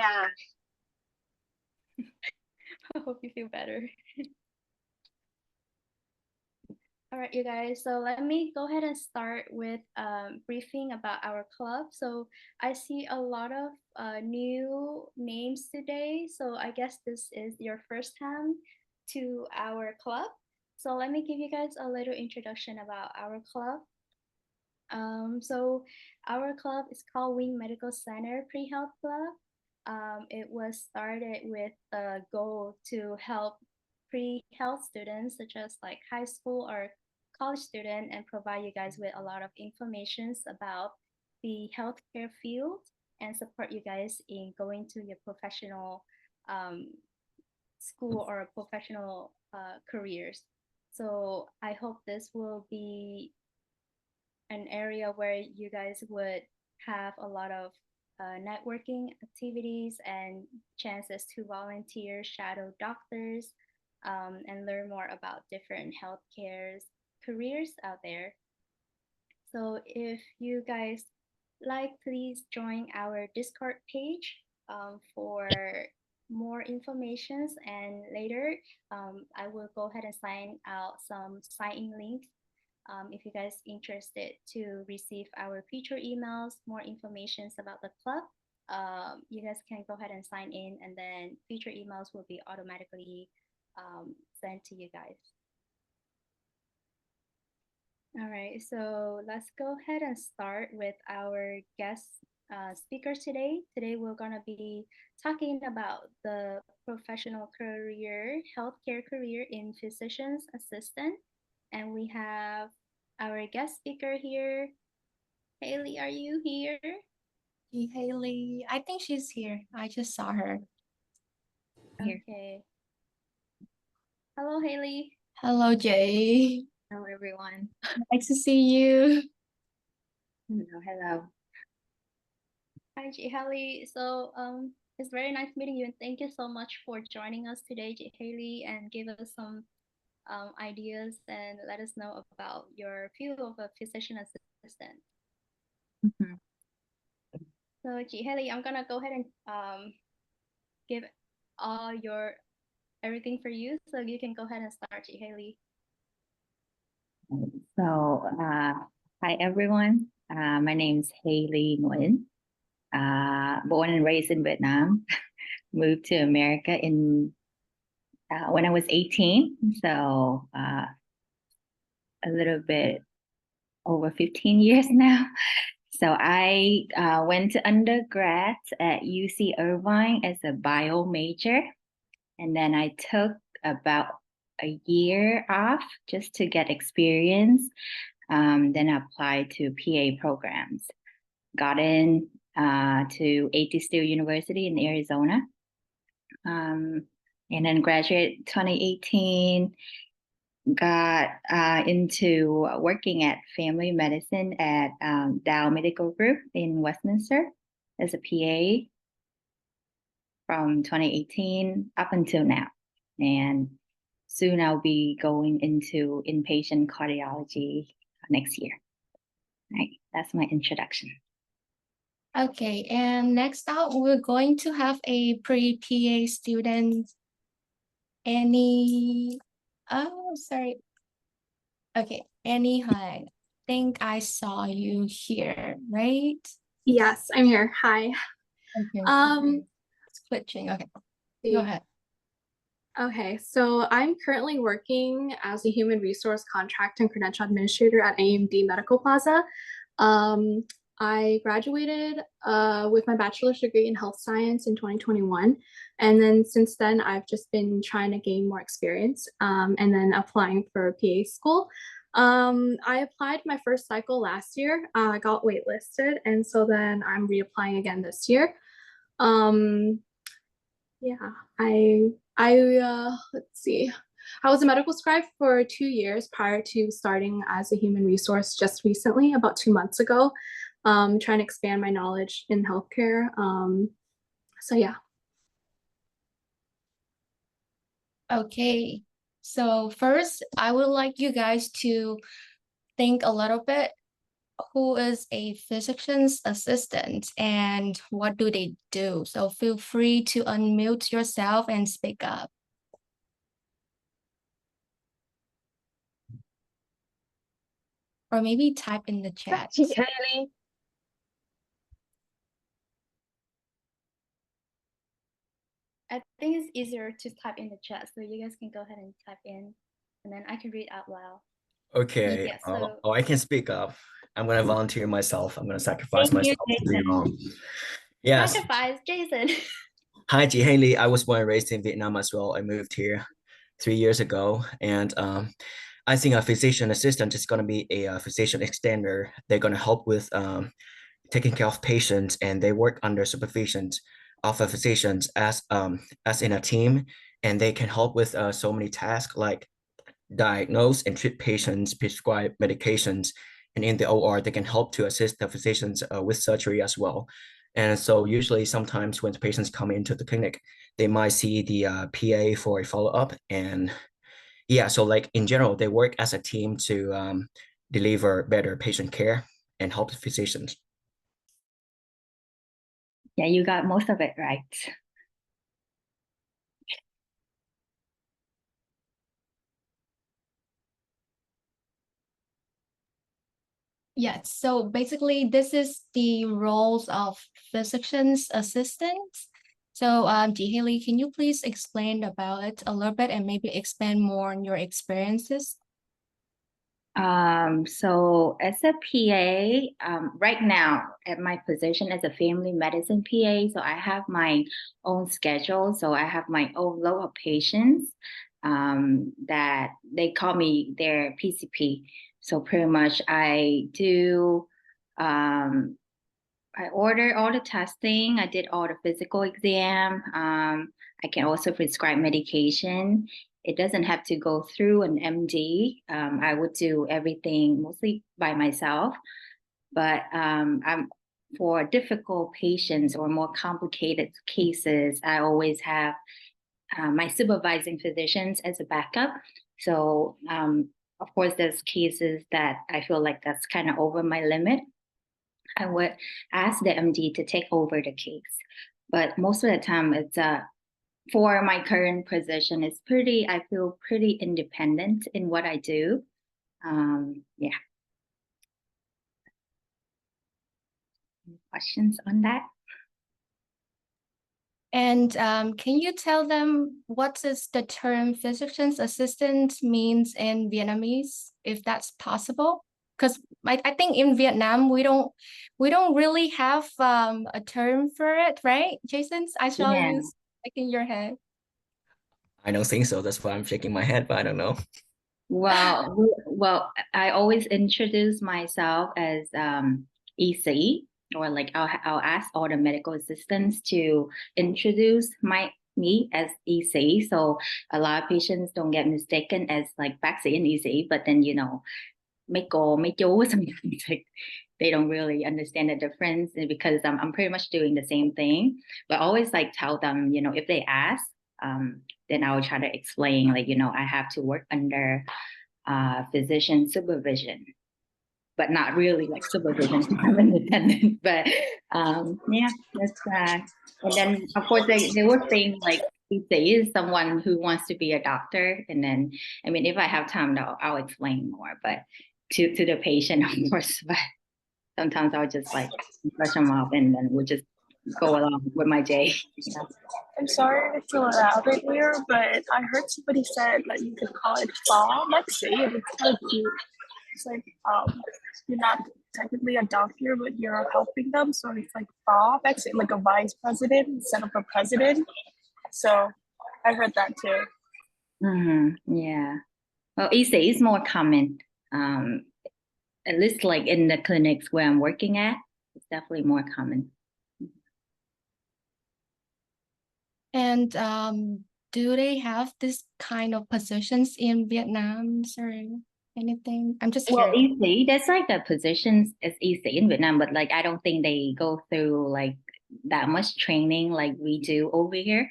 Yeah. I hope you feel better. All right, you guys. So let me go ahead and start with briefing about our club. So I see a lot of new names today. So I guess this is your first time to our club. So let me give you guys a little introduction about our club. So our club is called Wynn Medical Center Pre-Health Club. It was started with the goal to help pre-health students, such as like high school or college student, and provide you guys with a lot of informations about the healthcare field and support you guys in going to your professional um, school or professional careers. So I hope this will be an area where you guys would have a lot of networking activities and chances to volunteer, shadow doctors, and learn more about different healthcare careers out there. So if you guys like, please join our Discord page for more informations. And later, I will go ahead and sign out some sign-in links if you guys interested to receive our future emails, more informations about the club. You guys can go ahead and sign in, and then future emails will be automatically sent to you guys. All right, so let's go ahead and start with our guest speaker today. Today, we're going to be talking about the professional career, healthcare career in physician's assistant. And we have our guest speaker here. Haley, are you here? Hey, Haley. I think she's here. I just saw her here. Okay. Hello, Haley. Hello, Jay. Hello, everyone. Nice to see you. Hello. Hi, Haley. So it's very nice meeting you, and thank you so much for joining us today, Haley, and give us some ideas and let us know about your field of a physician assistant. Mm-hmm. So, Haley, I'm gonna go ahead and give all your everything for you, so you can go ahead and start, Haley. So, hi, everyone. My name is Haley Nguyen. Born and raised in Vietnam. Moved to America when I was 18. So, a little bit over 15 years now. So I went to undergrad at UC Irvine as a bio major. And then I took about a year off just to get experience. Then I applied to PA programs. Got in to A.T. Still University in Arizona. And then graduated 2018. Got into working at family medicine at Dow Medical Group in Westminster as a PA from 2018 up until now. And soon I'll be going into inpatient cardiology next year. Right, that's my introduction. Okay, and next up, we're going to have a pre-PA student, Annie. Oh, sorry. Okay, Annie, hi. I think I saw you here, right? Yes, I'm here. Hi. Okay. It's glitching. Okay, go ahead. Okay, so I'm currently working as a human resource contract and credential administrator at AMD Medical Plaza. I graduated with my bachelor's degree in health science in 2021. And then since then, I've just been trying to gain more experience and then applying for PA school. I applied my first cycle last year. I got waitlisted, and so then I'm reapplying again this year. Yeah, let's see. I was a medical scribe for 2 years prior to starting as a human resource just recently, about 2 months ago, trying to expand my knowledge in healthcare. So yeah. Okay, so first, I would like you guys to think a little bit who is a physician's assistant and what do they do? So feel free to unmute yourself and speak up. Or maybe type in the chat. Haley. I think it's easier to type in the chat, so you guys can go ahead and type in, and then I can read out loud. Okay. Yeah, so I can speak up. I'm gonna volunteer myself. I'm gonna sacrifice Thank you, myself to Jason. you. Yes. sacrifice, Jason. Hi, Ji Haley. I was born and raised in Vietnam as well. I moved here 3 years ago, and I think a physician assistant is gonna be a physician extender. They're gonna help with taking care of patients, and they work under supervision of a physicians as in a team, and they can help with so many tasks like diagnose and treat patients, prescribe medications, and in the OR, they can help to assist the physicians with surgery as well. And so usually sometimes when the patients come into the clinic, they might see the PA for a follow-up. And yeah, so like in general, they work as a team to deliver better patient care and help the physicians. Yeah, you got most of it right. Yes, so basically this is the roles of physician's assistants. So Ji Haley, can you please explain about it a little bit and maybe expand more on your experiences? So as a PA, right now at my position as a family medicine PA, so I have my own schedule. So I have my own load of patients that they call me their PCP. So pretty much I do, I order all the testing. I did all the physical exam. I can also prescribe medication. It doesn't have to go through an MD. I would do everything mostly by myself. But I'm for difficult patients or more complicated cases, I always have my supervising physicians as a backup. So of course, there's cases that I feel like that's kind of over my limit. I would ask the MD to take over the case. But most of the time, it's for my current position, I feel pretty independent in what I do. Yeah. Any questions on that? And can you tell them what is the term physician's assistant means in Vietnamese, if that's possible? Because I think in Vietnam we don't really have a term for it, right, Jason? I saw Yeah. you shaking your head. I don't think so. That's why I'm shaking my head, but I don't know. Well, I always introduce myself as EC, or like I'll ask all the medical assistants to introduce me as EC. So a lot of patients don't get mistaken as like bác sĩ and EC, but then mấy cô, mấy chú, sometimes like they don't really understand the difference because I'm pretty much doing the same thing. But I always like tell them, if they ask, then I will try to explain, like, I have to work under physician supervision, but not really like supervision. I'm independent. But yeah, that's and then of course they were saying like they is someone who wants to be a doctor, and then I mean if I have time I'll explain more, but to the patient of course. But sometimes I'll just like brush them off and then we'll just go along with my day. Yeah. I'm sorry if it's a little loud right here, but I heard somebody said that you could call it fall next day, and it's kind of cute. It's like you're not technically a doctor, but you're helping them, so it's like fall next day, like a vice president instead of a president. So I heard that too. Yeah. Well, EC is more common. At least like in the clinics where I'm working at, it's definitely more common. And do they have this kind of positions in Vietnam or anything? I'm just Well, curious. EC, there's like the positions as EC in Vietnam, but like I don't think they go through like that much training like we do over here.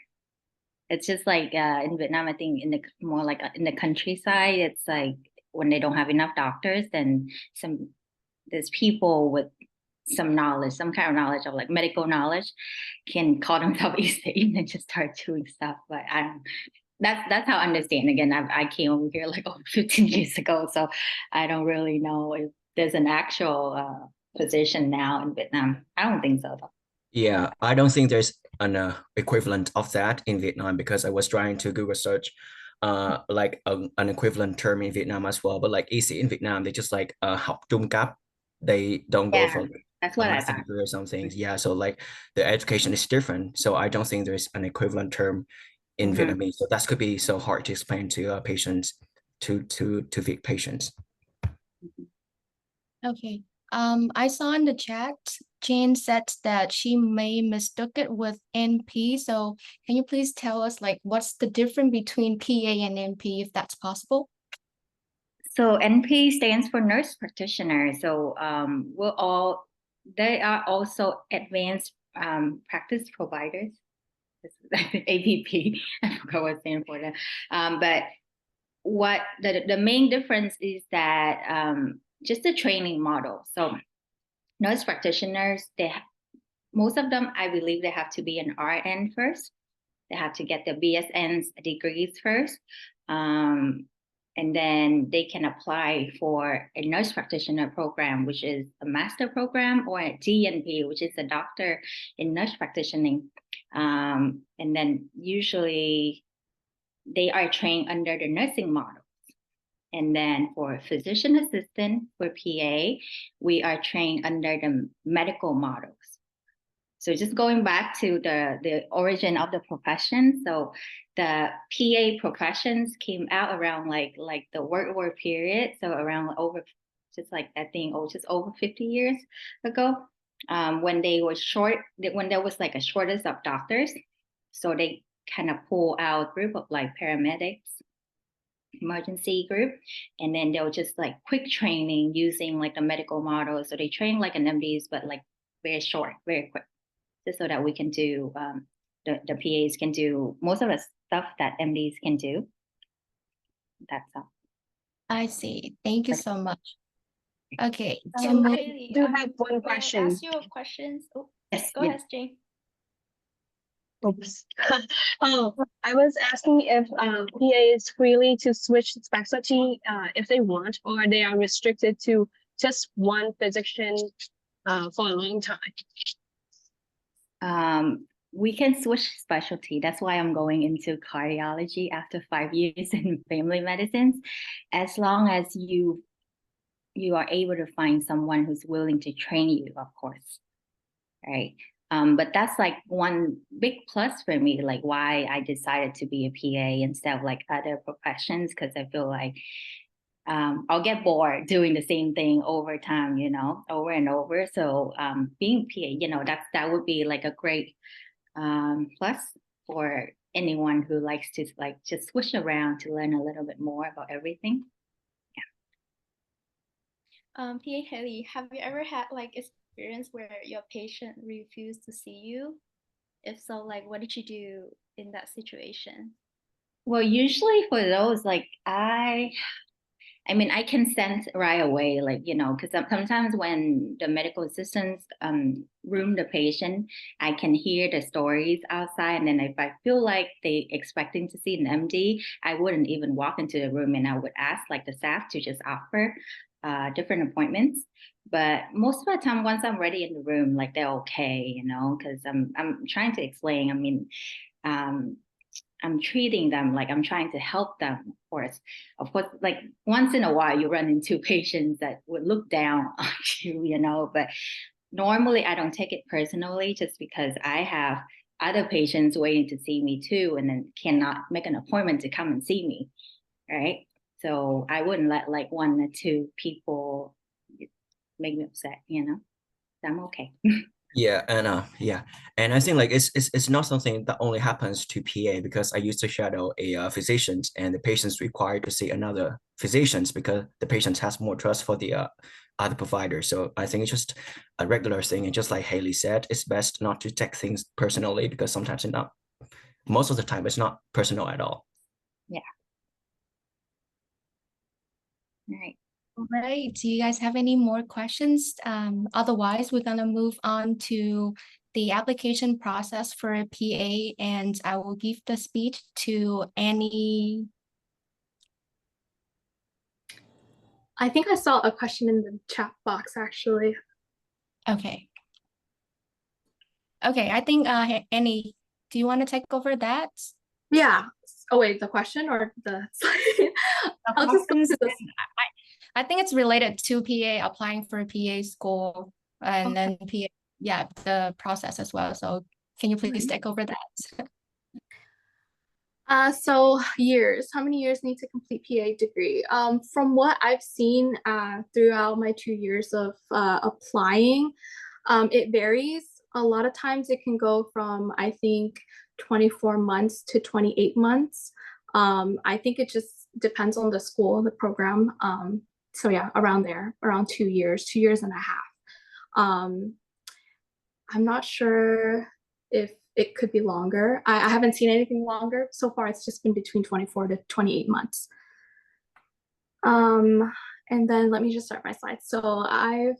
It's just like in Vietnam, I think in the more like in the countryside, it's like when they don't have enough doctors, then there's people with some knowledge, some kind of knowledge of like medical knowledge, can call themselves East Asian and just start doing stuff. But I don't. That's how I understand. Again, I came over here like over 15 years ago, so I don't really know if there's an actual position now in Vietnam. I don't think so, though. Yeah, I don't think there's an equivalent of that in Vietnam because I was trying to Google search like an equivalent term in Vietnam as well. But like easy in Vietnam, they just like học trung cấp. They don't go Yeah, for that's what I thought. master or something. Yeah, so like the education is different. So I don't think there's an equivalent term in Vietnamese. So that could be so hard to explain to patients, to Viet patients. Okay. I saw in the chat, Jane said that she may mistook it with NP. So can you please tell us like what's the difference between PA and NP, if that's possible? So NP stands for nurse practitioner. So they are also advanced practice providers. This is APP. I forgot what it stands for that. But what the main difference is that just the training model. So nurse practitioners, most of them, I believe, they have to be an RN first. They have to get their BSN degrees first. And then they can apply for a nurse practitioner program, which is a master program, or a DNP, which is a doctor in nurse practicing. And then usually they are trained under the nursing models. And then for physician assistant, for PA, we are trained under the medical models. So just going back to the origin of the profession. So the PA professions came out around like the World War period. So around over, just like I think, just over 50 years ago, when they were when there was like a shortage of doctors. So they kind of pull out a group of like paramedics, emergency group, and then they'll just like quick training using like the medical model. So they train like an MDs, but like very short, very quick, just so that we can do the PAs can do most of the stuff that MDs can do. That's all. I see. Thank you so much. Okay. Haley, I do have one may I question. ask you questions? Oh, Yes, go yes. ahead, Jane. Oops. Oh, I was asking if PA is freely to switch specialty if they want, or they are restricted to just one physician for a long time. We can switch specialty. That's why I'm going into cardiology after 5 years in family medicine. As long as you are able to find someone who's willing to train you, of course, right? But that's like one big plus for me, like why I decided to be a PA instead of like other professions, because I feel like I'll get bored doing the same thing over time, over and over. So being PA, that would be like a great plus for anyone who likes to like just switch around to learn a little bit more about everything. PA Haley, have you ever had like experience where your patient refused to see you? If so, like what did you do in that situation? Well, usually for those, like I can sense right away, like, because sometimes when the medical assistants room the patient, I can hear the stories outside. And then if I feel like they expecting to see an MD, I wouldn't even walk into the room, and I would ask like the staff to just offer different appointments. But most of the time, once I'm ready in the room, like they're okay, because I'm trying to explain. I'm treating them like I'm trying to help them, of course, like once in a while you run into patients that would look down on you, but normally I don't take it personally, just because I have other patients waiting to see me too, and then cannot make an appointment to come and see me, right? So I wouldn't let like one or two people make me upset, so I'm okay. Yeah, and I think like it's not something that only happens to PA, because I used to shadow a physicians, and the patients required to see another physicians because the patient has more trust for the other provider. So I think it's just a regular thing, and just like Haley said, it's best not to take things personally, because sometimes it's not. Most of the time, it's not personal at all. Yeah. All right. All right. Do you guys have any more questions? Otherwise, we're gonna move on to the application process for a PA, and I will give the speech to Annie. I think I saw a question in the chat box actually. Okay. Okay, I think Annie, do you want to take over that? Yeah. Oh wait, the question or the slide? I'll just go Questions, to this. I think it's related to PA, applying for a PA school, and then PA, yeah, the process as well. So can you please take over that? So years, how many years need to complete PA degree? From what I've seen throughout my 2 years of applying, it varies. A lot of times it can go from, I think, 24 months to 28 months. I think it just depends on the school, the program. So yeah, around there, around 2 years, 2 years and a half. I'm not sure if it could be longer. I haven't seen anything longer. So far, it's just been between 24 to 28 months. And then let me just start my slides. So I've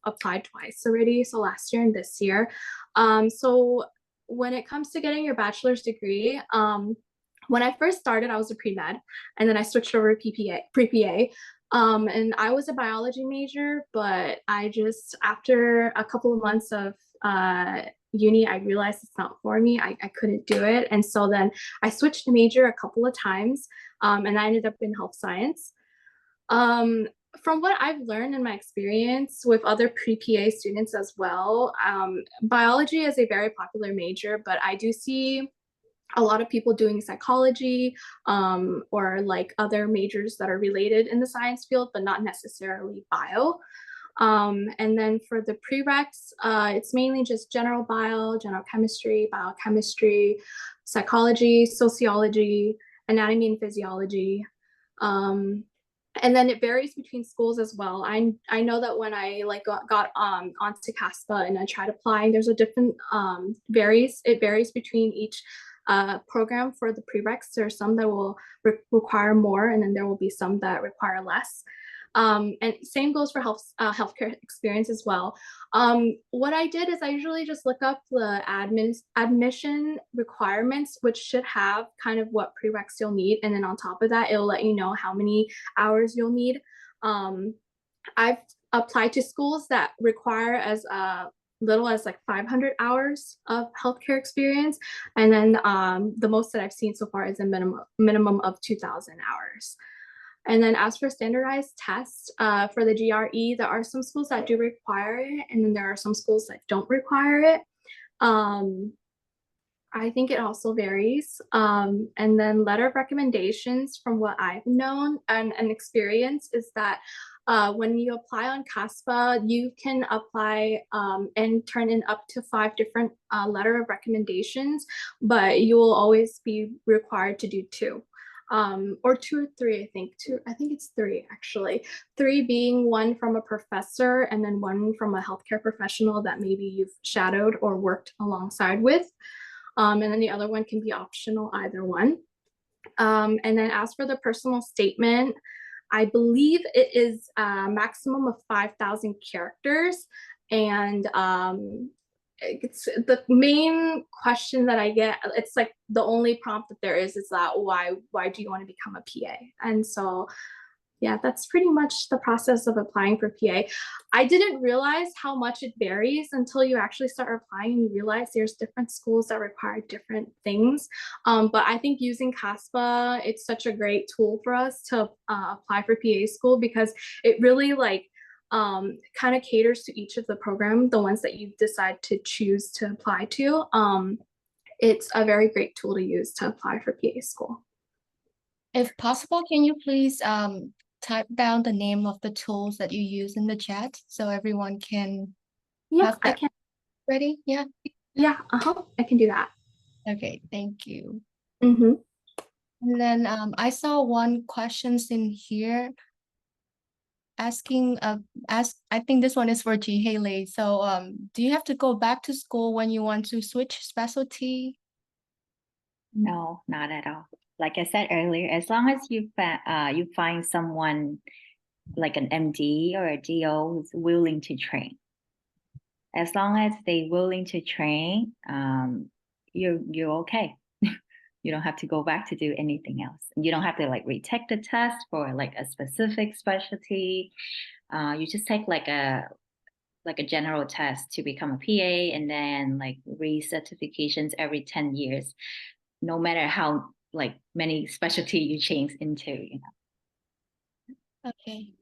applied twice already, so last year and this year. So when it comes to getting your bachelor's degree, when I first started, I was a pre-med, and then I switched over to pre-PA. And I was a biology major, but I just, after a couple of months of uni, I realized it's not for me. I couldn't do it. And so then I switched the major a couple of times, and I ended up in health science. From what I've learned in my experience with other pre-PA students as well, biology is a very popular major, but I do see a lot of people doing psychology or like other majors that are related in the science field, but not necessarily bio. And then for the prereqs, it's mainly just general bio, general chemistry, biochemistry, psychology, sociology, anatomy and physiology. And then it varies between schools as well. I know that when I like got onto CASPA and I tried applying, there's a different it varies between each program for the prereqs. There are some that will require more, and then there will be some that require less. And same goes for healthcare experience as well. What I did is I usually just look up the admission requirements, which should have kind of what prereqs you'll need. And then on top of that, it'll let you know how many hours you'll need. I've applied to schools that require as little as like 500 hours of healthcare experience. And then the most that I've seen so far is a minimum of 2,000 hours. And then as for standardized tests for the GRE, there are some schools that do require it, and then there are some schools that don't require it. I think it also varies. And then letter of recommendations, from what I've known and experience, is that when you apply on CASPA, you can apply and turn in up to 5 different letter of recommendations, but you will always be required to do 2. Or 2 or 3, I think. I think it's 3 actually. 3 being one from a professor and then one from a healthcare professional that maybe you've shadowed or worked alongside with. And then the other one can be optional, either one. And then as for the personal statement, I believe it is a maximum of 5,000 characters. And it's the main question that I get, it's like the only prompt that there is that why do you want to become a PA? And so yeah, that's pretty much the process of applying for PA. I didn't realize how much it varies until you actually start applying and you realize there's different schools that require different things. But I think using CASPA, it's such a great tool for us to apply for PA school, because it really like kind of caters to each of the program, the ones that you decide to choose to apply to. It's a very great tool to use to apply for PA school. If possible, can you please type down the name of the tools that you use in the chat so everyone can Yeah, have I that can. ready? Yeah. Yeah, I can do that. Okay, thank you. Mm-hmm. And then I saw one questions in here asking I think this one is for G Haley. So do you have to go back to school when you want to switch specialty? No, not at all. Like I said earlier, as long as you find someone like an MD or a DO who's willing to train. As long as they're willing to train, you're okay. You don't have to go back to do anything else. You don't have to like retake the test for like a specific specialty. You just take like a general test to become a PA, and then like recertifications every 10 years, no matter how like many specialty you change into, you know. Okay.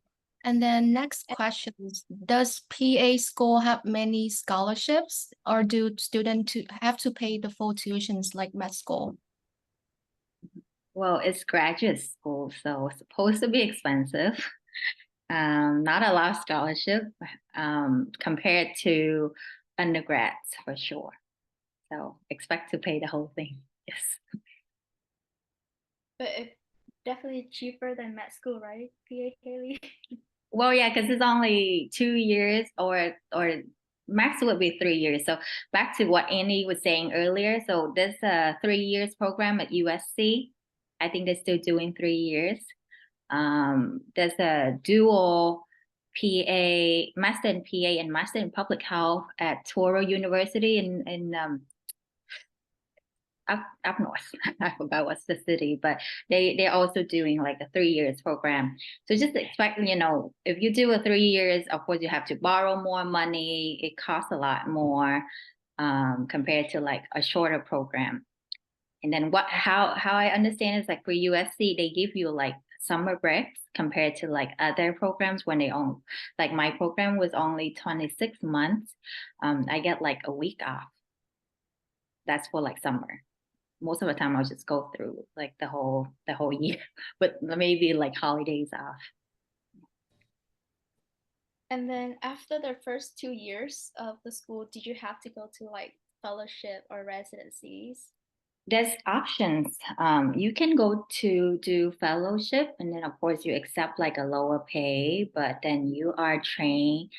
And then next question is, does PA school have many scholarships, or do students have to pay the full tuitions like med school? Well, it's graduate school, so it's supposed to be expensive. Not a lot of scholarship compared to undergrads for sure. So expect to pay the whole thing. Yes. But it's definitely cheaper than med school, right, PA Kaylee? Well, yeah, because it's only 2 years or max would be 3 years. So back to what Annie was saying earlier. So this 3 years program at USC, I think they're still doing 3 years. There's a dual PA, master in PA and master in public health at Touro University in up north. I forgot what's the city, but they're also doing like a 3 years program. So just expect, you know, if you do a 3 years, of course you have to borrow more money. It costs a lot more compared to like a shorter program. And then how I understand is like for USC, they give you like summer breaks compared to like other programs when they own, like my program was only 26 months. I get like a week off. That's for like summer. Most of the time I'll just go through like the whole year, but maybe like holidays off. And then after the first 2 years of the school, did you have to go to like fellowship or residencies? There's options. You can go to do fellowship, and then of course you accept like a lower pay, but then you are trained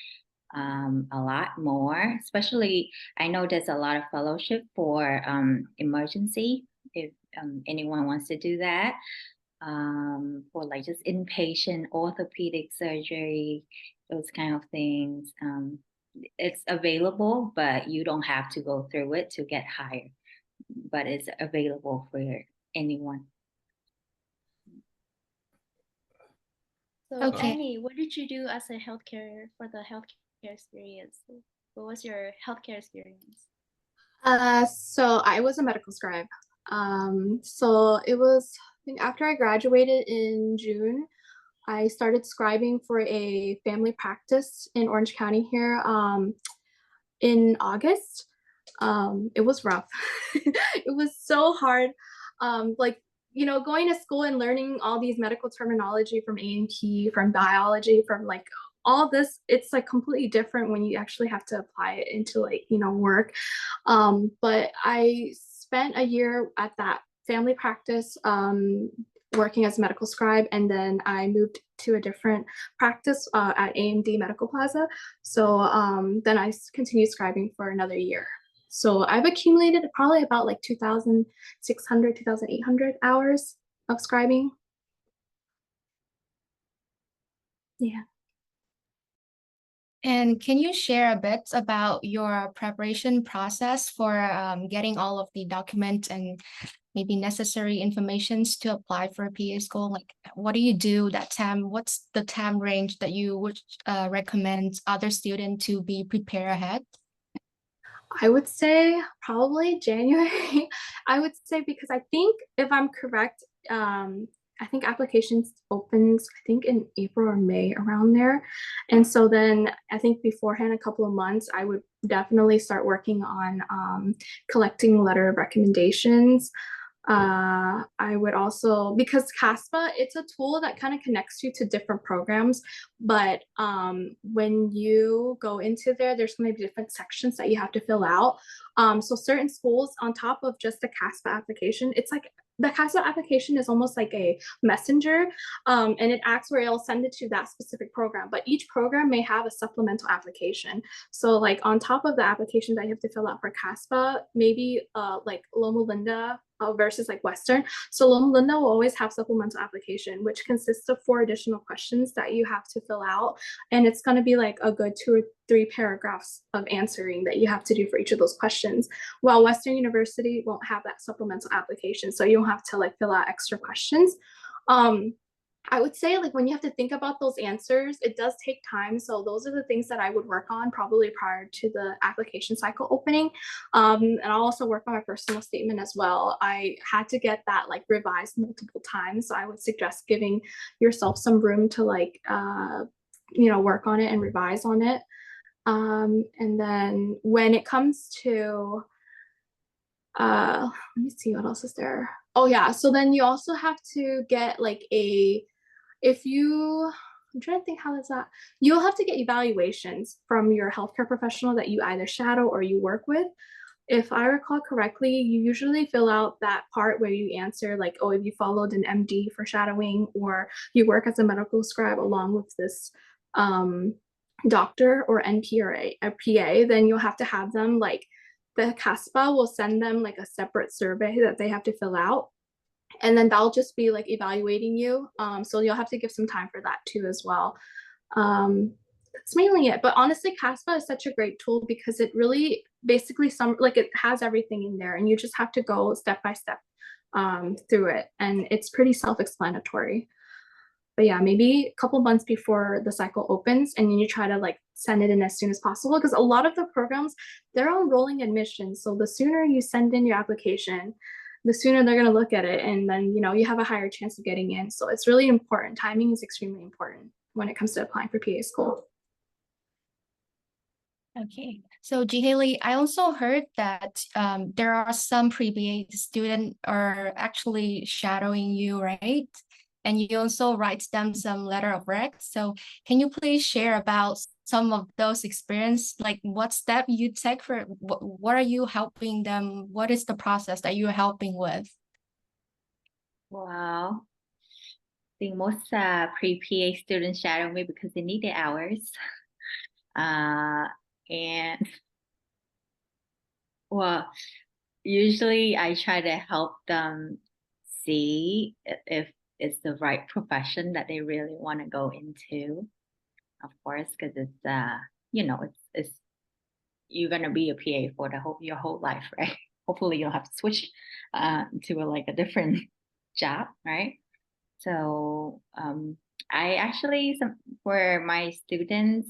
a lot more. Especially, I know there's a lot of fellowship for emergency, if anyone wants to do that, for like just inpatient orthopedic surgery, those kind of things. It's available, but you don't have to go through it to get hired. But it's available for anyone. So Okay. Annie, what did you do as a healthcare for the healthcare experience? What was your healthcare experience? So I was a medical scribe. So it was, I think after I graduated in June, I started scribing for a family practice in Orange County here in August. It was rough. It was so hard. Like, you know, going to school and learning all these medical terminology from A&P, from biology, from like all this, it's like completely different when you actually have to apply it into like, you know, work. But I spent a year at that family practice working as a medical scribe, and then I moved to a different practice at AMD Medical Plaza. So then I continued scribing for another year. So I've accumulated probably about like 2,600, 2,800 hours of scribing. Yeah. And can you share a bit about your preparation process for getting all of the documents and maybe necessary informations to apply for a PA school? Like, what do you do that time? What's the time range that you would recommend other students to be prepared ahead? I would say probably January. I would say because I think if I'm correct, I think applications opens, I think in April or May around there. And so then I think beforehand, a couple of months, I would definitely start working on collecting letter of recommendations. I would also, because CASPA, it's a tool that kind of connects you to different programs, but when you go into there, there's going to be different sections that you have to fill out. So certain schools, on top of just the CASPA application, it's like the CASPA application is almost like a messenger, and it acts where it'll send it to that specific program, but each program may have a supplemental application. So like on top of the application that you have to fill out for CASPA, maybe like Loma Linda versus like Western. So Loma Linda will always have supplemental application, which consists of 4 additional questions that you have to fill out. And it's going to be like a good 2 or 3 paragraphs of answering that you have to do for each of those questions. While Western University won't have that supplemental application. So you don't have to like fill out extra questions. I would say like when you have to think about those answers, it does take time. So those are the things that I would work on probably prior to the application cycle opening. And I'll also work on my personal statement as well. I had to get that like revised multiple times. So I would suggest giving yourself some room to like, work on it and revise on it. And then when it comes to, let me see what else is there. Oh yeah, so then you also have to get like I'm trying to think how is that. You'll have to get evaluations from your healthcare professional that you either shadow or you work with. If I recall correctly, you usually fill out that part where you answer like, oh, if you followed an MD for shadowing or you work as a medical scribe along with this doctor or NP or a PA, then you'll have to have them like the CASPA will send them like a separate survey that they have to fill out. And then they'll just be like evaluating you. So you'll have to give some time for that too as well. That's mainly it. But honestly, CASPA is such a great tool because it really basically it has everything in there and you just have to go step by step through it. And it's pretty self-explanatory. But yeah, maybe a couple months before the cycle opens and then you try to like send it in as soon as possible because a lot of the programs, they're on rolling admissions. So the sooner you send in your application, the sooner they're going to look at it and then, you have a higher chance of getting in. So it's really important. Timing is extremely important when it comes to applying for PA school. Okay, so Haley, I also heard that there are some pre-BA students are actually shadowing you, right? And you also write them some letter of rec. So can you please share about some of those experience? Like what step you take for, what are you helping them? What is the process that you're helping with? Well, I think most pre-PA students shadow me because they need their hours. And well, usually I try to help them see if it's the right profession that they really want to go into. Of course, because it's you're gonna be a PA for your whole life, right? Hopefully you'll have to switch to a different job, right? So I actually for my students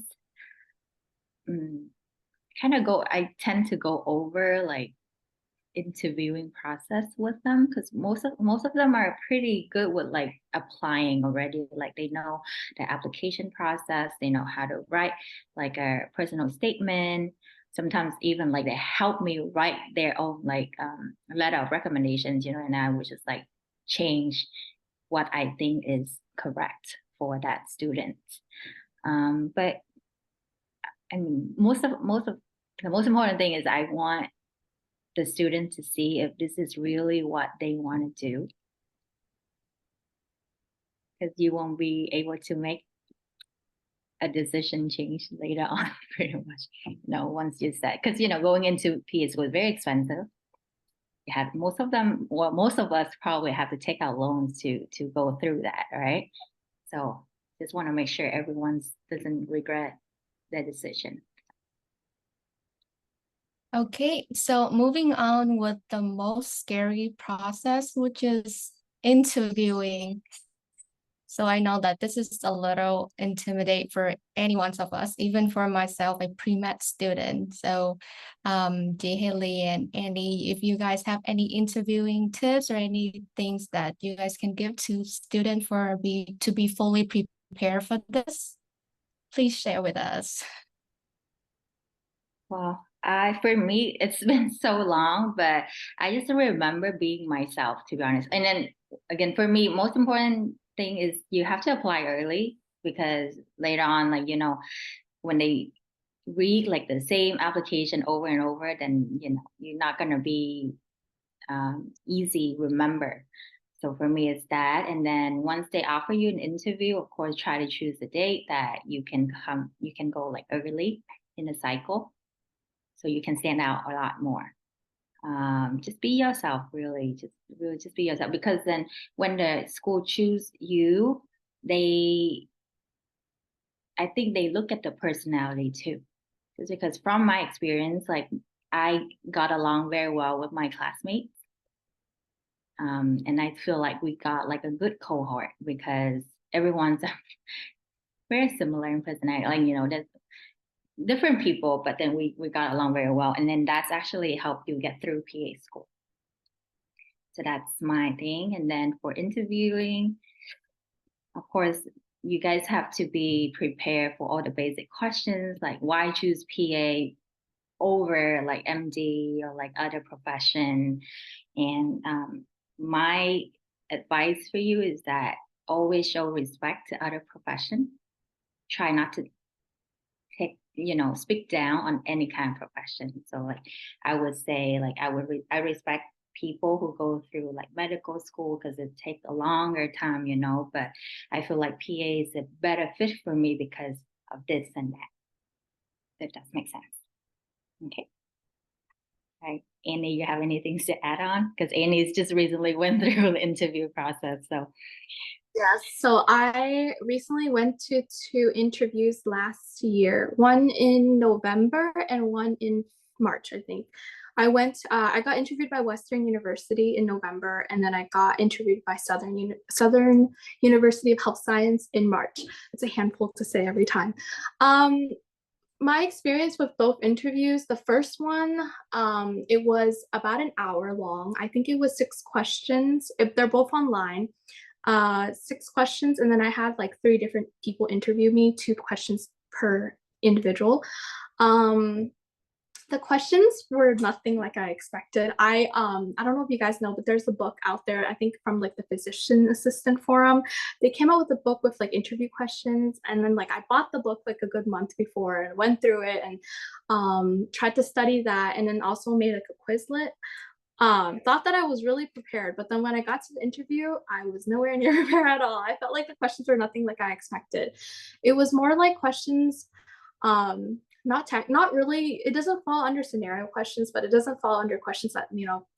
I tend to go over like interviewing process with them because most of them are pretty good with like applying already. Like they know the application process, they know how to write like a personal statement. Sometimes even like they help me write their own like letter of recommendations, and I would just like change what I think is correct for that student. But I mean, most of the most important thing is I want the student to see if this is really what they want to do. Because you won't be able to make a decision change later on, pretty much, once you set. Because, going into PA school is very expensive. You have most of us probably have to take out loans to go through that, right? So just want to make sure everyone doesn't regret their decision. Okay, so moving on with the most scary process, which is interviewing. So I know that this is a little intimidating for any one of us, even for myself, a pre-med student. So Haley and Andy, if you guys have any interviewing tips or any things that you guys can give to students to be fully prepared for this, please share with us. Well, for me, it's been so long, but I just remember being myself, to be honest. And then again, for me, most important thing is you have to apply early because later on, when they read like the same application over and over, then you're not gonna be easy remember. So for me, it's that. And then once they offer you an interview, of course, try to choose the date that you can go like early in the cycle, so you can stand out a lot more. just be yourself, really. Just be yourself. Because then when the school choose you, I think they look at the personality too. Just because from my experience, like I got along very well with my classmates. And I feel like we got like a good cohort because everyone's very similar in personality. Like, there's different people, but then we got along very well. And then that's actually helped you get through PA school. So that's my thing. And then for interviewing, of course, you guys have to be prepared for all the basic questions, like why choose PA over like MD or like other profession. And my advice for you is that always show respect to other profession. Try not to speak down on any kind of profession. So like I would say like I respect people who go through like medical school because it takes a longer time, but I feel like PA is a better fit for me because of this and that, if that makes sense. Okay. Right. Annie, you have anything to add on? Because Annie's just recently went through the interview process. So Yes, so I recently went to 2 interviews last year, one in November and one in March, I think. I got interviewed by Western University in November, and then I got interviewed by Southern University of Health Science in March. It's a handful to say every time. My experience with both interviews, the first one, it was about an hour long. I think it was 6 questions. If they're both online, 6 questions, and then I had like 3 different people interview me, 2 questions per individual. The questions were nothing like I expected. I don't know if you guys know, but there's a book out there, I think from like the physician assistant forum. They came out with a book with like interview questions, and then like I bought the book like a good month before and went through it and tried to study that, and then also made like a Quizlet. Thought that I was really prepared, but then when I got to the interview, I was nowhere near prepared at all. I felt like the questions were nothing like I expected. It was more like questions, not really, it doesn't fall under scenario questions, but it doesn't fall under questions that,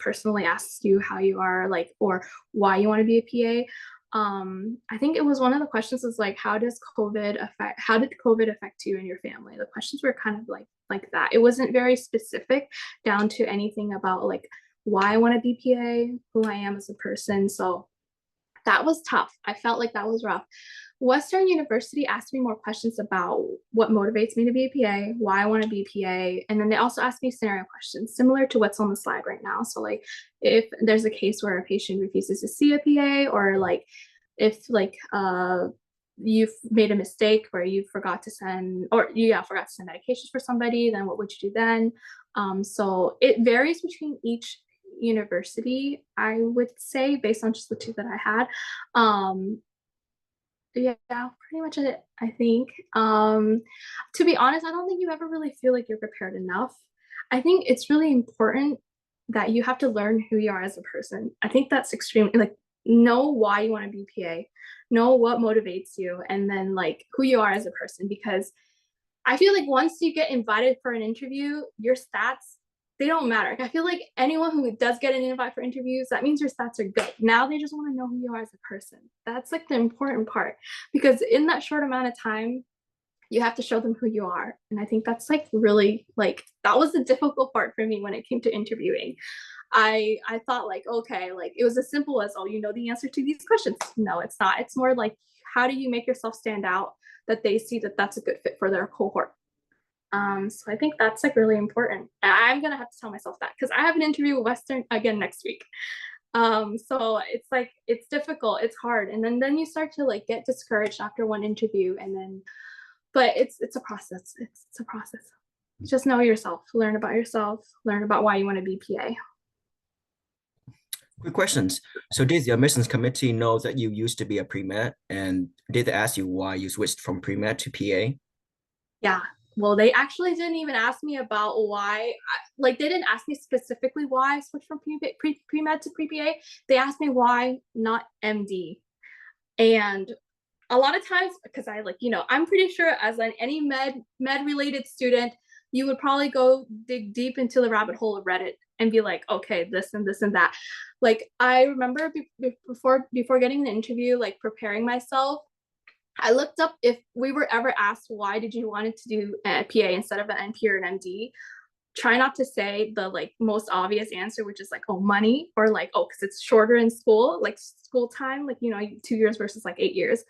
personally asks you how you are, like, or why you want to be a PA. I think it was one of the questions was like, how did COVID affect you and your family? The questions were kind of like that. It wasn't very specific down to anything about like why I want to be PA, who I am as a person. So that was tough. I felt like that was rough. Western University asked me more questions about what motivates me to be a PA, why I want to be a PA, and then they also asked me scenario questions similar to what's on the slide right now. So like if there's a case where a patient refuses to see a PA, or like if like you've made a mistake where you forgot to send medications for somebody, then what would you do then? So it varies between each university, I would say, based on just the 2 that I had. Yeah, pretty much it, I think. To be honest, I don't think you ever really feel like you're prepared enough. I think it's really important that you have to learn who you are as a person. I think that's extremely, like, know why you want to be PA, know what motivates you, and then like who you are as a person. Because I feel like once you get invited for an interview, your stats, they don't matter. I feel like anyone who does get an invite for interviews, that means your stats are good. Now they just want to know who you are as a person. That's like the important part, because in that short amount of time, you have to show them who you are. And I think that's like really, like, that was the difficult part for me when it came to interviewing. I thought like, okay, like it was as simple as, oh, you know the answer to these questions. No, it's not. It's more like, how do you make yourself stand out, that they see that that's a good fit for their cohort. So I think that's like really important. And I'm gonna have to tell myself that, because I have an interview with Western again next week. So it's like, it's difficult, it's hard, and then you start to like get discouraged after one interview, and then, but it's a process. It's a process. Just know yourself, learn about yourself, learn about why you want to be PA. Quick questions. So did the admissions committee know that you used to be a pre-med, and did they ask you why you switched from pre-med to PA? Yeah, well, they actually didn't even ask me about why, like they didn't ask me specifically why I switched from pre-med to pre-PA. They asked me why not MD. And a lot of times, because I like, I'm pretty sure as any med related student, you would probably go dig deep into the rabbit hole of Reddit and be like, okay, this and this and that. Like, I remember before getting the interview, like preparing myself, I looked up if we were ever asked, why did you want to do a PA instead of an NP or an MD? Try not to say the like most obvious answer, which is like, oh, money, or like, oh, because it's shorter in school, like school time, like, 2 years versus like 8 years.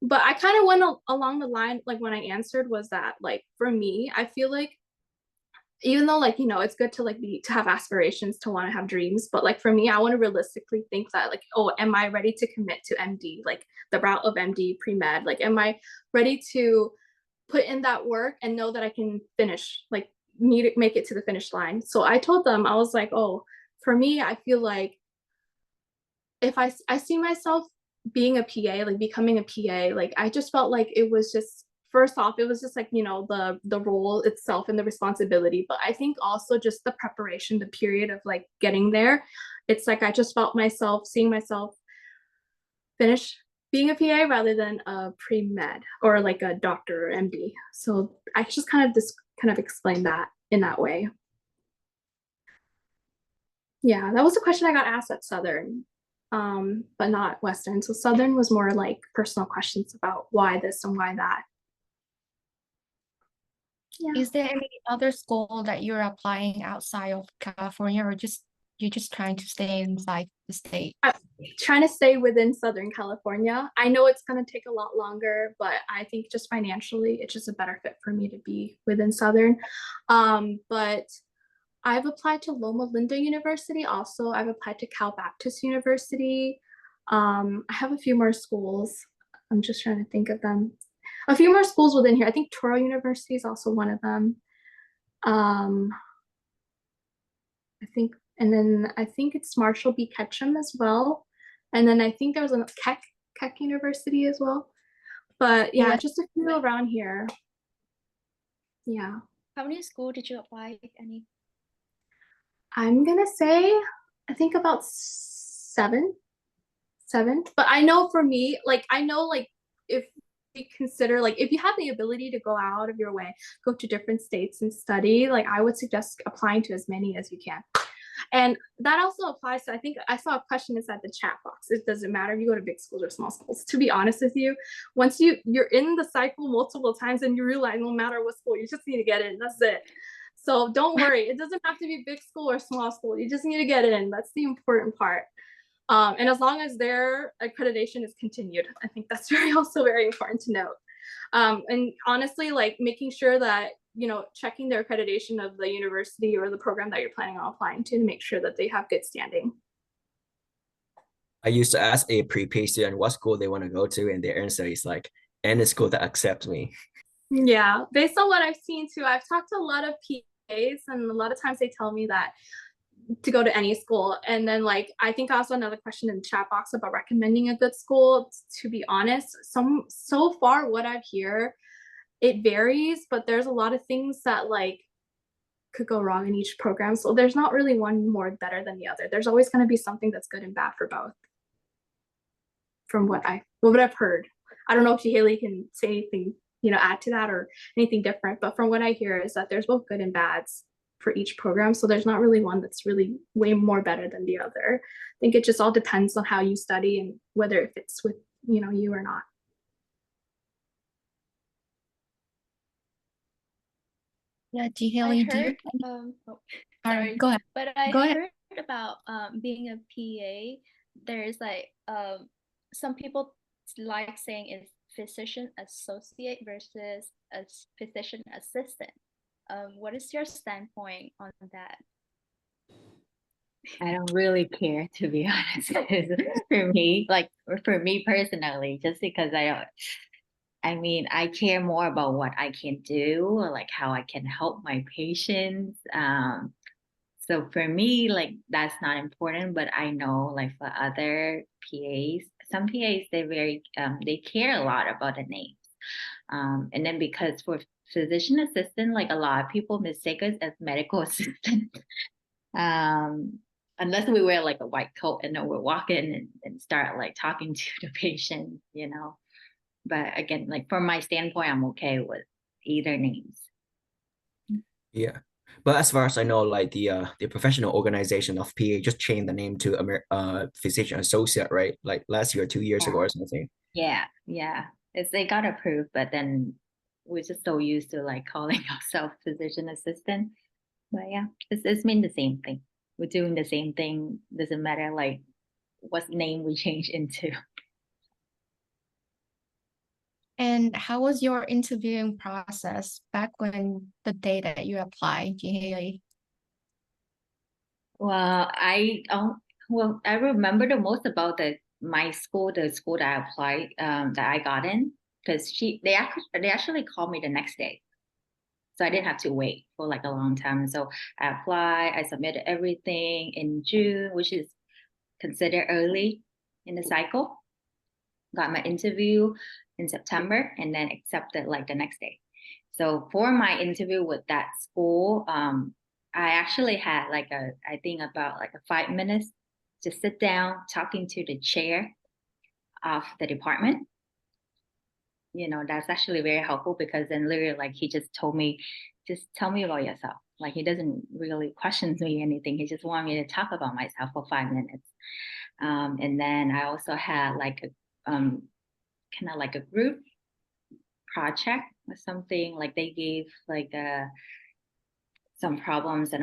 But I kind of went along the line, like when I answered was that, like, for me, I feel like even though, like, it's good to like to have aspirations, to want to have dreams, but like for me, I want to realistically think that, like, oh, am I ready to commit to MD, like the route of MD pre-med? Like, am I ready to put in that work and know that I can finish, like make it to the finish line? So I told them, I was like, oh, for me, I feel like if I see myself being a PA, like becoming a PA, like I just felt like it was just, first off, it was just like, the role itself and the responsibility, but I think also just the preparation, the period of like getting there. It's like I just felt seeing myself finish being a PA rather than a pre-med or like a doctor or MD. So I just kind of explained that in that way. Yeah, that was a question I got asked at Southern, but not Western. So Southern was more like personal questions about why this and why that. Yeah. Is there any other school that you're applying outside of California, or you're just trying to stay inside the state? I'm trying to stay within Southern California. I know it's going to take a lot longer, but I think just financially, it's just a better fit for me to be within Southern. But I've applied to Loma Linda University. Also, I've applied to Cal Baptist University. I have a few more schools. I'm just trying to think of them. A few more schools within here. I think Touro University is also one of them. I think it's Marshall B. Ketchum as well. And then I think there was a Keck University as well. But yeah, just a few around here. Yeah. How many schools did you apply, if any? I'm gonna say, I think about seven. But I know for me, like, if you consider, like, if you have the ability to go out of your way, go to different states and study, like, I would suggest applying to as many as you can. And that also applies to, I think I saw a question inside the chat box. It doesn't matter if you go to big schools or small schools. To be honest with you, once you're in the cycle multiple times and you realize no matter what school, you just need to get in. That's it. So don't worry. It doesn't have to be big school or small school. You just need to get in. That's the important part. And as long as their accreditation is continued, I think that's also very important to note. And honestly, like making sure that, checking their accreditation of the university or the program that you're planning on applying to make sure that they have good standing. I used to ask a pre-P student what school they want to go to, and their answer is like, any school that accepts me. Yeah, based on what I've seen too, I've talked to a lot of PAs, and a lot of times they tell me that to go to any school. And then, like, I think also another question in the chat box about recommending a good school. To be honest, so far what I've heard, it varies, but there's a lot of things that like could go wrong in each program. So there's not really one more better than the other. There's always going to be something that's good and bad for both. From what I've heard. I don't know if Haley can say anything, add to that or anything different, but from what I hear is that there's both good and bads for each program. So there's not really one that's really way more better than the other. I think it just all depends on how you study and whether it fits with, you or not. Yeah, Haley, do you? Sorry, go ahead. But I Go ahead. heard about being a PA. There's like some people like saying it's physician associate versus a physician assistant. What is your standpoint on that? I don't really care, to be honest. For me, like for me personally, just because I care more about what I can do, or like how I can help my patients. So for me, like that's not important, but I know like for other PAs, some PAs they care a lot about the names. And then because for physician assistant, like a lot of people mistake us as medical assistant. Unless we wear like a white coat and then we're walking and start like talking to the patient, But again, like from my standpoint, I'm okay with either names. Yeah. But as far as I know, like the professional organization of PA just changed the name to Physician Associate, right? Like last year, 2 years ago or something. Yeah. It's they got approved, but then we're just so used to like calling ourselves physician assistant. But yeah, it's been the same thing. We're doing the same thing. Doesn't matter like what name we change into. And how was your interviewing process back when the day that you applied, Haley? Well, I remember the most about the school that I applied, that I got in, because they actually called me the next day. So I didn't have to wait for like a long time. So I applied, I submitted everything in June, which is considered early in the cycle. Got my interview in September and then accepted like the next day. So for my interview with that school, I actually had like I think about like a 5 minutes to sit down talking to the chair of the department. That's actually very helpful because then literally like he just told me, just tell me about yourself. Like he doesn't really question me anything. He just wanted me to talk about myself for 5 minutes. And then I also had like a kind of like a group project or something. Like they gave like some problems and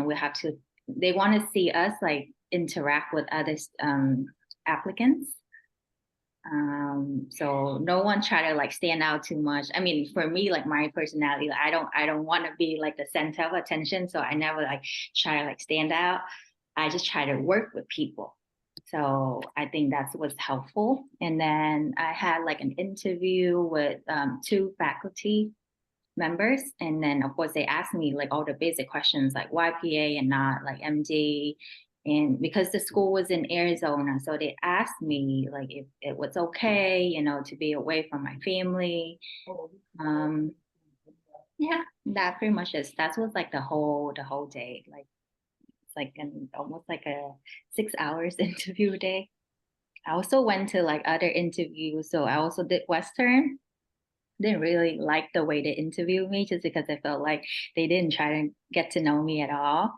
they want to see us like interact with other applicants. So no one try to like stand out too much. I mean, for me, like my personality, I don't want to be like the center of attention. So I never like try to like stand out. I just try to work with people. So I think that's what's helpful. And then I had like an interview with 2 faculty members. And then of course they asked me like all the basic questions like why PA and not like MD. And because the school was in Arizona, so they asked me like if it was okay, to be away from my family. Yeah, that pretty much that was like the whole day. Like it's like almost like a 6 hours interview day. I also went to like other interviews. So I also did Western. Didn't really like the way they interviewed me just because I felt like they didn't try to get to know me at all.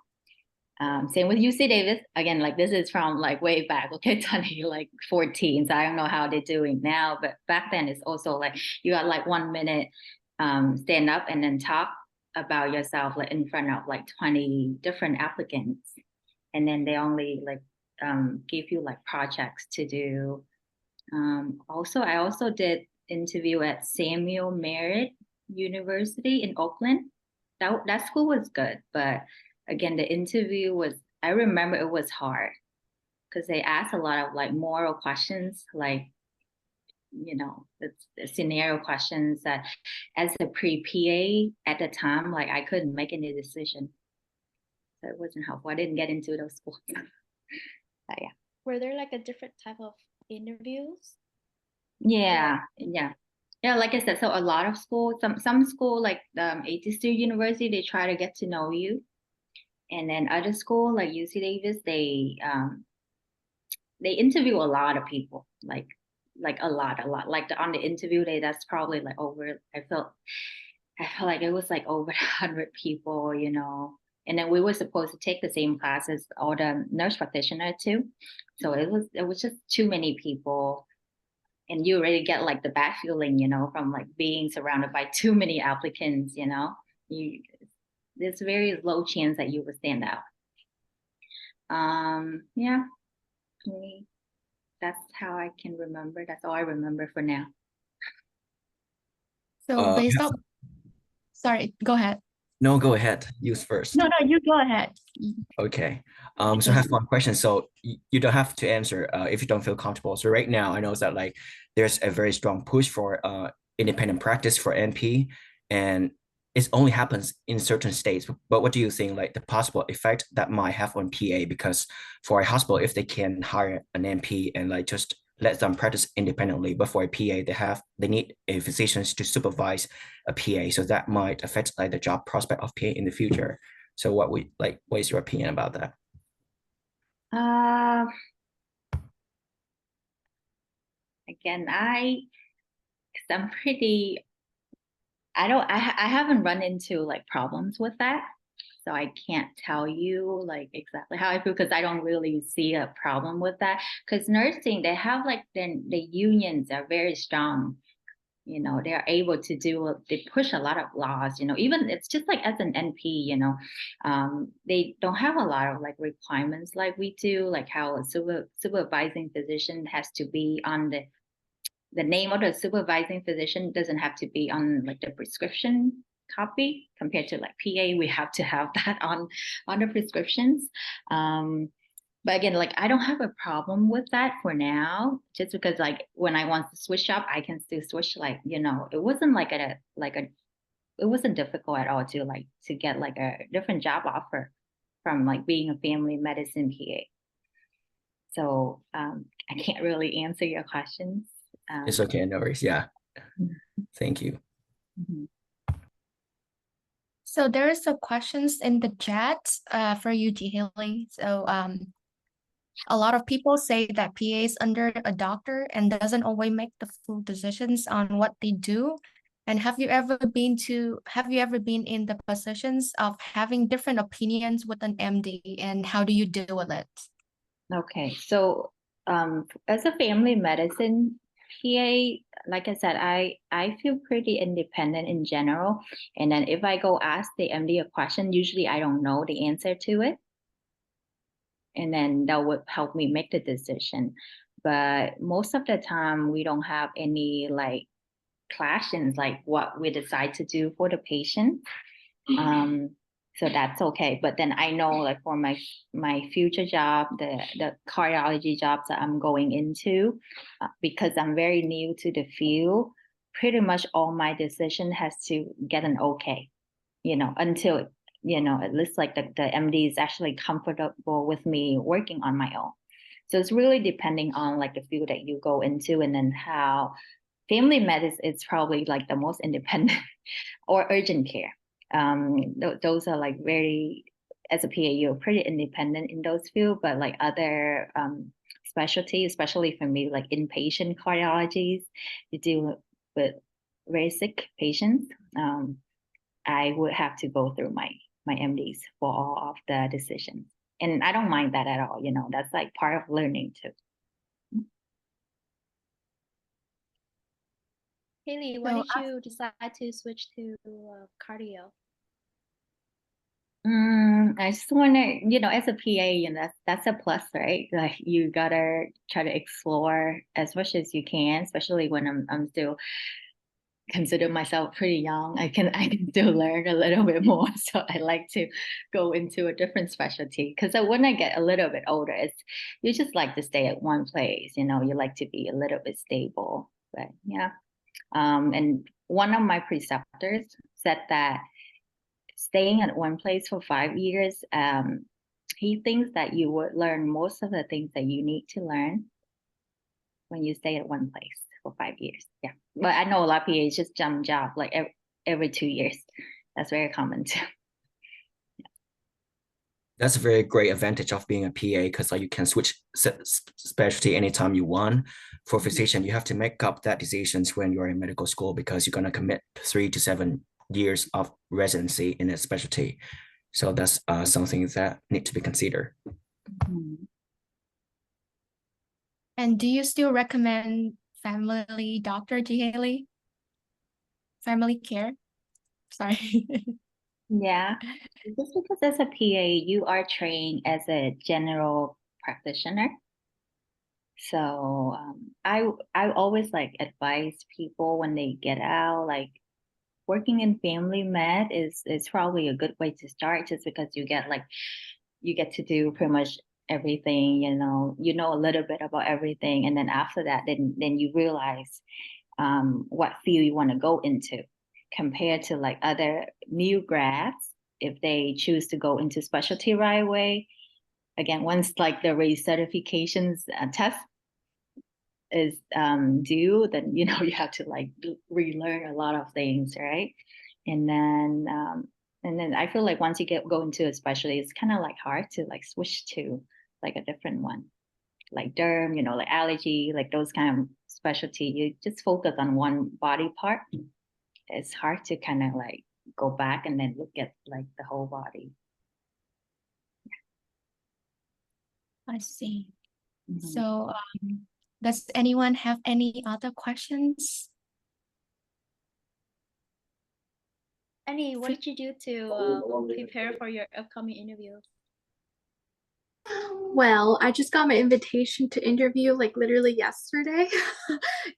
Same with UC Davis. Again, like this is from like way back, okay, 2014. So I don't know how they're doing now, but back then it's also like you got like 1 minute stand up and then talk about yourself like in front of like 20 different applicants. And then they only like give you like projects to do. I also did interview at Samuel Merritt University in Oakland. That school was good, but again, the interview I remember it was hard because they asked a lot of like moral questions, like, the scenario questions that as a pre-PA at the time, like I couldn't make any decision. So it wasn't helpful. I didn't get into those schools. But yeah. Were there like a different type of interviews? Yeah. Like I said, so a lot of schools, some school like ATC University, they try to get to know you. And then other school like UC Davis, they interview a lot of people, like a lot. Like on the interview day, that's probably like over. I felt like it was like over 100 people, And then we were supposed to take the same class as all the nurse practitioner too. So it was just too many people. And you already get like the bad feeling, from like being surrounded by too many applicants, there's very low chance that you would stand out. Yeah, that's how I can remember. That's all I remember for now. So based on, sorry, go ahead. No, go ahead. Use first. No, you go ahead. Okay. So I have one question. So you don't have to answer if you don't feel comfortable. So right now, I know that like there's a very strong push for independent practice for NP, and it only happens in certain states. But what do you think, like the possible effect that might have on PA? Because for a hospital, if they can hire an NP and like just let them practice independently, but for a PA, they need a physicians to supervise a PA, so that might affect like the job prospect of PA in the future. So what is your opinion about that? Again, I'm pretty. I haven't run into like problems with that. So I can't tell you like exactly how I feel because I don't really see a problem with that. Because nursing, they have like the unions are very strong. You know, they're able to do, they push a lot of laws, you know, even it's just like as an NP, you know, they don't have a lot of like requirements like we do, like how a supervising physician has to be on the name of the supervising physician doesn't have to be on like the prescription copy compared to like PA, we have to have that on the prescriptions. But again, like I don't have a problem with that for now, just because like when I want to switch up, I can still switch. Like, you know, it wasn't like it wasn't difficult at all to like to get like a different job offer from like being a family medicine PA. So I can't really answer your questions. It's okay, no worries. Yeah, Mhm. thank you. Mhm. So there is some questions in the chat for you, Haley. So a lot of people say that PA is under a doctor and doesn't always make the full decisions on what they do. And have you ever been in the positions of having different opinions with an MD, and how do you deal with it? Okay, so as a family medicine PA, like I said, I feel pretty independent in general. And then if I go ask the MD a question, usually I don't know the answer to it. And then that would help me make the decision. But most of the time, we don't have any like clashes, like what we decide to do for the patient. So that's okay. But then I know like for my future job, the cardiology jobs that I'm going into, because I'm very new to the field, pretty much all my decision has to get an okay, you know, until, you know, at least like the MD is actually comfortable with me working on my own. So it's really depending on like the field that you go into, and then how family medicine is probably like the most independent or urgent care. Those are like very, as a PA, you're pretty independent in those fields, but like other specialties, especially for me, like inpatient cardiologies, you deal with very sick patients. I would have to go through my MDs for all of the decisions. And I don't mind that at all, you know, that's like part of learning too. Haley, why So did you decide to switch to cardio? I just want to, you know, as a PA, you know, that's a plus, right? Like you gotta try to explore as much as you can, especially when I'm still consider myself pretty young. I can still learn a little bit more. So I like to go into a different specialty. Because when I get a little bit older, it's you just like to stay at one place, you know, you like to be a little bit stable. But yeah. And one of my preceptors said that staying at one place for 5 years, he thinks that you would learn most of the things that you need to learn when you stay at one place for 5 years. Yeah. But I know a lot of PAs just jump job like every 2 years. That's very common too. That's a very great advantage of being a PA because like you can switch specialty anytime you want. For physician, you have to make up that decisions when you're in medical school because you're gonna commit 3 to 7 years of residency in a specialty. So that's something that need to be considered. Mhm. And do you still recommend family doctor, Haley? Family care? Sorry. Yeah. Just because as a PA, you are trained as a general practitioner. So I always like advise people when they get out, like working in family med is probably a good way to start, just because you get to do pretty much everything, you know a little bit about everything, and then after that, then you realize what field you want to go into, compared to like other new grads. If they choose to go into specialty right away, again, once like the recertifications test is due, then you know you have to like relearn a lot of things, right? And then I feel like once you go into a specialty, it's kind of like hard to like switch to like a different one, like derm, you know, like allergy, like those kind of specialty. You just focus on one body part. It's hard to kind of like go back and then look at like the whole body. I see. Mhm. So, does anyone have any other questions? Annie, what did you do to prepare for your upcoming interview? Well, I just got my invitation to interview like literally yesterday.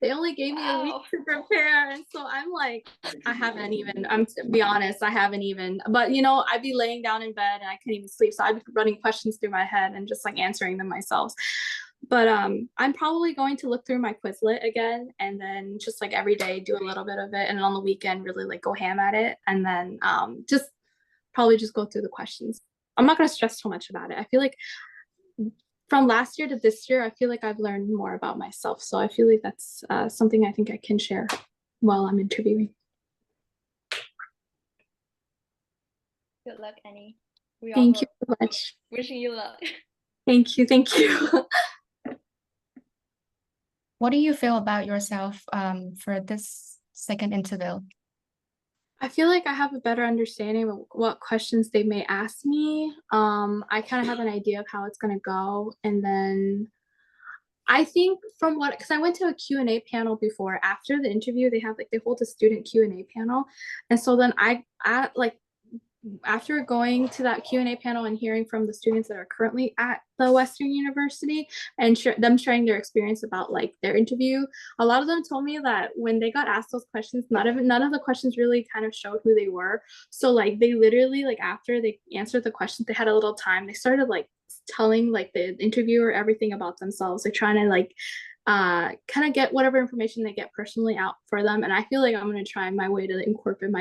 They only gave me a week Wow. to prepare, and so I'm like, I haven't even. I'm to be honest, I haven't even. But you know, I'd be laying down in bed and I couldn't even sleep, so I'd be running questions through my head and just like answering them myself. But I'm probably going to look through my Quizlet again, and then just like every day do a little bit of it, and on the weekend really like go ham at it, and then just probably just go through the questions. I'm not gonna stress too much about it. I feel like from last year to this year, I feel like I've learned more about myself. So I feel like that's something I think I can share while I'm interviewing. Good luck, Annie. We all Thank you so much. wishing you luck. Thank you. Thank you. What do you feel about yourself for this second interview? I feel like I have a better understanding of what questions they may ask me. I kind of have an idea of how it's going to go. And then I think from what, because I went to a Q&A panel before. After the interview, they have like, they hold a student Q&A panel. And so then I like, after going to that Q&A panel and hearing from the students that are currently at the Western University and them sharing their experience about like their interview, a lot of them told me that when they got asked those questions, none of the questions really kind of showed who they were. So like they literally like after they answered the questions, they had a little time. They started like telling like the interviewer everything about themselves. They're trying to like kind of get whatever information they get personally out for them. And I feel like I'm going to try my way to incorporate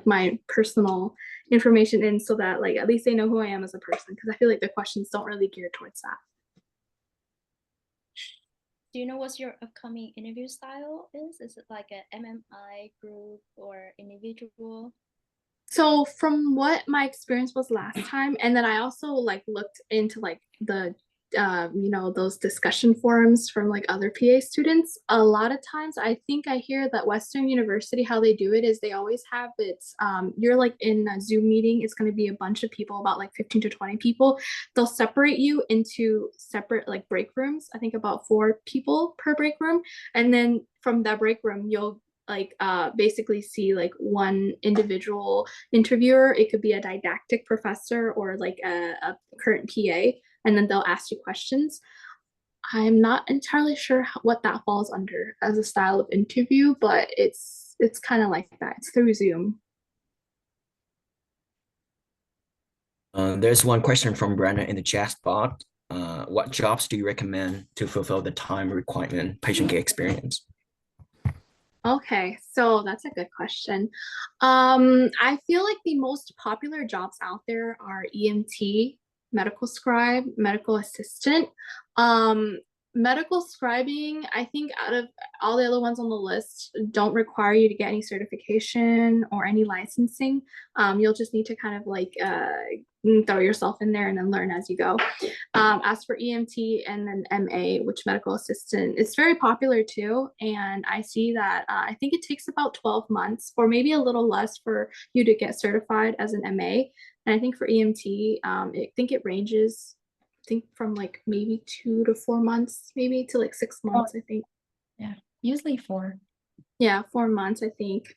my personal information in so that like at least they know who I am as a person, because I feel like the questions don't really gear towards that. Do you know what your upcoming interview style is? Is it like a MMI group or individual? So from what my experience was last time, and then I also like looked into like the you know, those discussion forums from like other PA students. A lot of times I think I hear that Western University, how they do it is they always have it's you're like in a Zoom meeting, it's going to be a bunch of people, about like 15 to 20 people. They'll separate you into separate like break rooms, I think about 4 people per break room, and then from that break room you'll like basically see like one individual interviewer. It could be a didactic professor or like a current PA, and then they'll ask you questions. I'm not entirely sure what that falls under as a style of interview, but it's kind of like that. It's through Zoom. There's one question from Brandon in the chat bot. What jobs do you recommend to fulfill the time requirement patient care experience? Okay, so that's a good question. I feel like the most popular jobs out there are EMT, medical scribe, medical assistant. Medical scribing, I think out of all the other ones on the list, don't require you to get any certification or any licensing. You'll just need to kind of like throw yourself in there and then learn as you go. As for EMT and then MA, which medical assistant, it's very popular too. And I see that I think it takes about 12 months or maybe a little less for you to get certified as an MA. And I think for EMT, I think it ranges, I think from like maybe 2 to 4 months, maybe to like 6 months, I think. Yeah, usually 4. Yeah, 4 months, I think.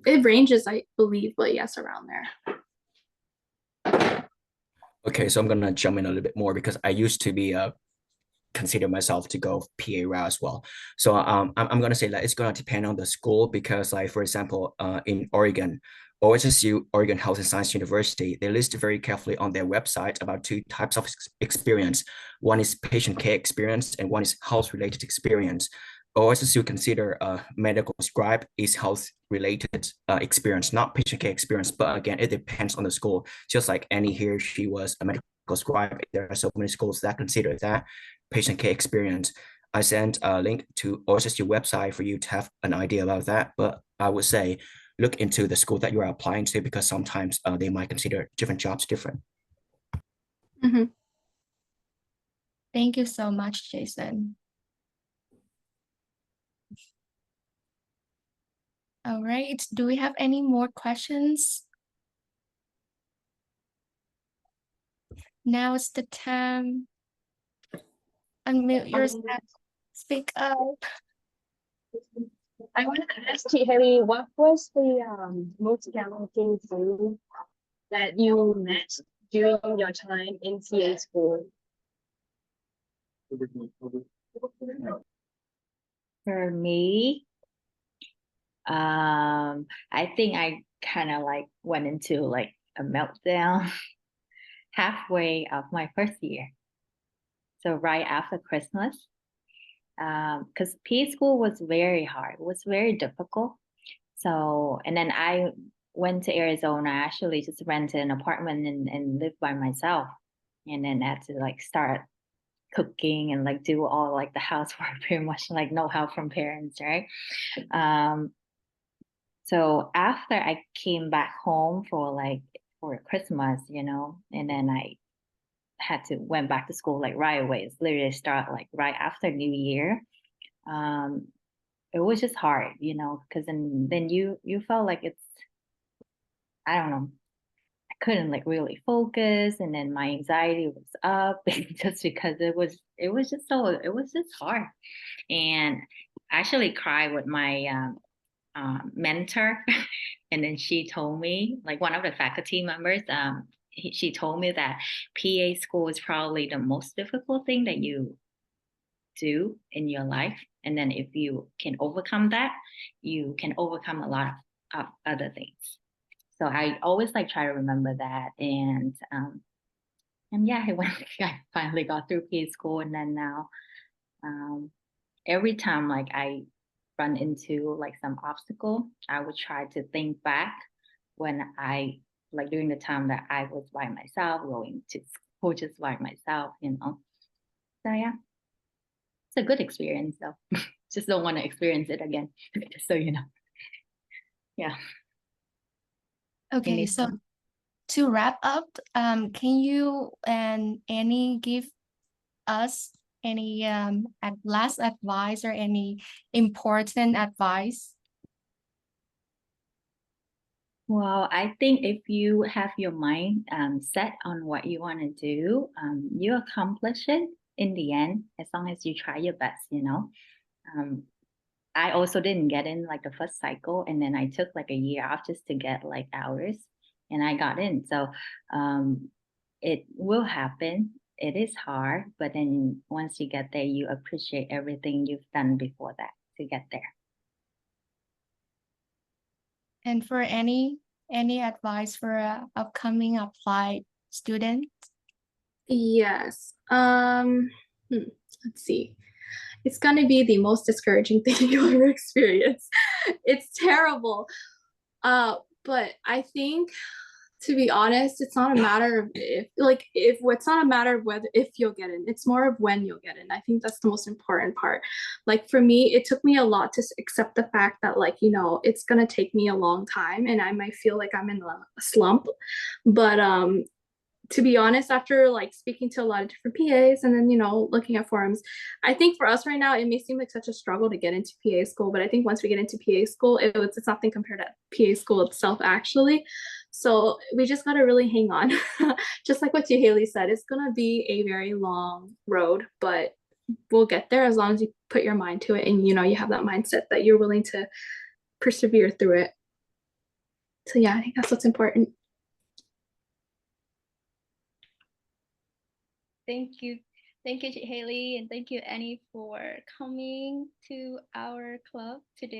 It ranges, I believe, but yes, around there. Okay, so I'm gonna jump in a little bit more because I used to be consider myself to go PA route as well. So I'm gonna say that it's gonna depend on the school because like for example, in Oregon, OSSU, Oregon Health and Science University, they list very carefully on their website about 2 types of experience. One is patient care experience and one is health related experience. OSSU consider medical scribe is health related experience, not patient care experience. But again, it depends on the school. Just like Annie here, she was a medical scribe. There are so many schools that consider that patient care experience. I sent a link to OSSU website for you to have an idea about that. But I would say look into the school that you are applying to because sometimes they might consider different jobs different. Mm-hmm. Thank you so much, Jason. All right, do we have any more questions? Now is the time unmute yourself. Speak up. I want to ask you, Haley, what was the most challenging thing that you met during your time in TA school? For me, I think I kind of like went into like a meltdown halfway of my first year. So right after Christmas, because PA school was very hard, it was very difficult. So, and then I went to Arizona, I actually just rented an apartment and lived by myself. And then had to like start cooking and like do all like the housework, pretty much like no help from parents, right? So after I came back home for Christmas, and then I had to went back to school like right away. It's literally start like right after New Year. Um, it was just hard, because then you felt like I don't know, I couldn't like really focus, and then my anxiety was up just because it was just hard. And I actually cried with my mentor, and then she told me, like one of the faculty members, she told me that PA school is probably the most difficult thing that you do in your life. And then if you can overcome that, you can overcome a lot of other things. So I always like try to remember that. And yeah, I finally got through PA school, and then now every time like I run into like some obstacle, I would try to think back when I like during the time that I was by myself, going to school just by myself. So yeah, it's a good experience though. Just don't want to experience it again. Just so you know. Yeah. Okay, so to wrap up, can you and Annie give us any last advice or any important advice? Well, I think if you have your mind set on what you want to do, you accomplish it in the end, as long as you try your best. I also didn't get in like the first cycle, and then I took like a year off just to get like hours, and I got in. So it will happen. It is hard, but then once you get there, you appreciate everything you've done before that to get there. And for any advice for upcoming applied students? Yes. Let's see. It's gonna be the most discouraging thing you'll ever experience. It's terrible. But I think, to be honest, it's not a matter of if it's not a matter of whether if you'll get in. It's more of when you'll get in. I think that's the most important part. Like for me, it took me a lot to accept the fact that it's gonna take me a long time, and I might feel like I'm in a slump. But to be honest, after like speaking to a lot of different PAs and then looking at forums, I think for us right now it may seem like such a struggle to get into PA school, but I think once we get into PA school, it's nothing compared to PA school itself actually. So we just got to really hang on. Just like what you Haley said, it's gonna be a very long road, but we'll get there as long as you put your mind to it and you have that mindset that you're willing to persevere through it. So yeah, I think that's what's important. Thank you. Thank you, Haley, and thank you, Annie, for coming to our club today.